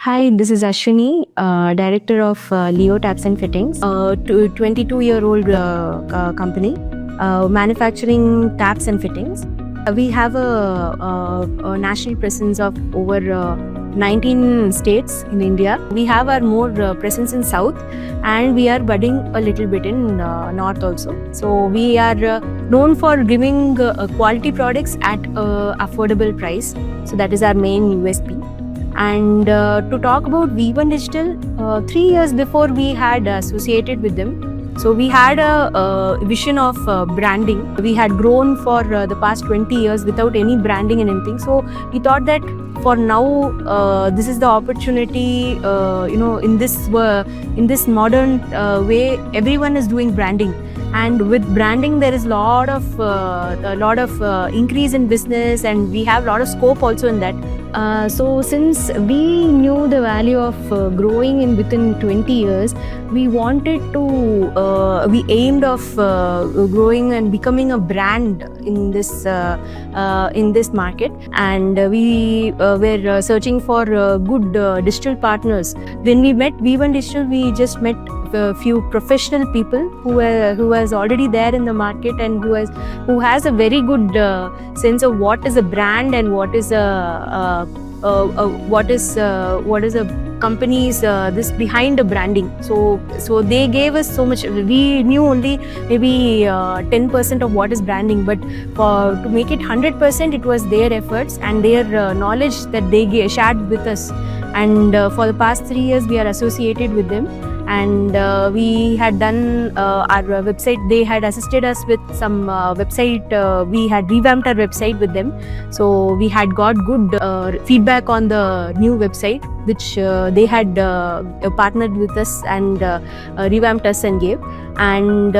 Hi, this is Ashwini, Director of Leo Taps and Fittings, a 22-year-old company manufacturing taps and fittings. We have a national presence of over 19 states in India. We have our more presence in South, and we are budding a little bit in North also. So we are known for giving quality products at affordable price. So that is our main USP. And to talk about V1 Digital, 3 years before we had associated with them. So we had a vision of branding. We had grown for the past 20 years without any branding and anything. So we thought that for now, this is the opportunity. In this modern way, everyone is doing branding. And with branding, there is a lot of increase in business, and we have a lot of scope also in that. So since we knew the value of growing in within 20 years, we aimed of growing and becoming a brand in this market, and we were searching for good digital partners. When we met V1 Digital, we just met a few professional people who was already there in the market, and who has a very good sense of what is a brand and what is a company's this behind the branding. So they gave us so much. We knew only maybe 10% of what is branding, but to make it 100%, it was their efforts and their knowledge that they shared with us. And for the past 3 years, we are associated with them. And we had done our website. They had assisted us with some website. We had revamped our website with them. So we had got good feedback on the new website, which they had partnered with us and revamped us and gave. And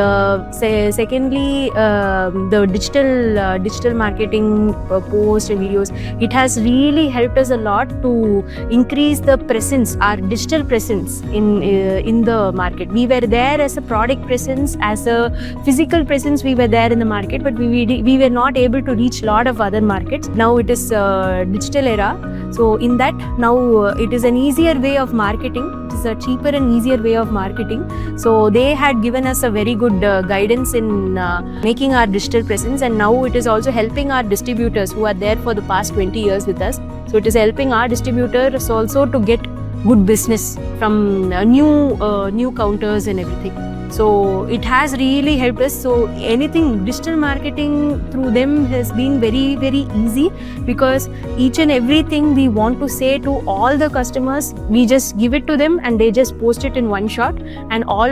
secondly, the digital marketing posts and videos, it has really helped us a lot to increase the presence, our digital presence in the market. We were there as a product presence, as a physical presence. We were there in the market, but we were not able to reach a lot of other markets. Now it is digital era. So in that, now it is an easier way of marketing. It is a cheaper and easier way of marketing. So they had given us a very good guidance in making our digital presence, and now it is also helping our distributors who are there for the past 20 years with us. So it is helping our distributors also to get good business from new counters and everything. So it has really helped us. So anything digital marketing through them has been very, very easy, because each and everything we want to say to all the customers, we just give it to them and they just post it in one shot. And all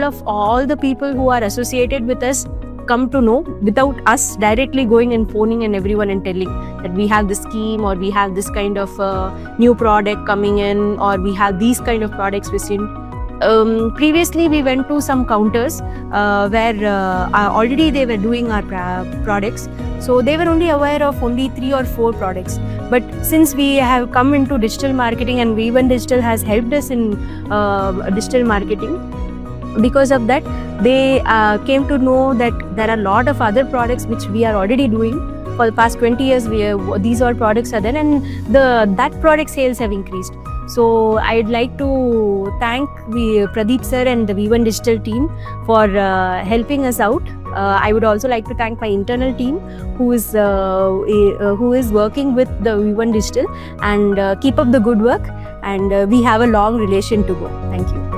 the people who are associated with us come to know without us directly going and phoning and everyone and telling that we have this scheme, or we have this kind of new product coming in, or we have these kind of products within. Previously, we went to some counters where already they were doing our products. So they were only aware of only 3 or 4 products. But since we have come into digital marketing, and V1 Digital has helped us in digital marketing, because of that, they came to know that there are a lot of other products which we are already doing. For the past 20 years, these all products are there, and that product sales have increased. So I'd like to thank Pradeep sir and the V1 Digital team for helping us out. I would also like to thank my internal team who is working with the V1 Digital, and keep up the good work, and we have a long relation to go. Thank you.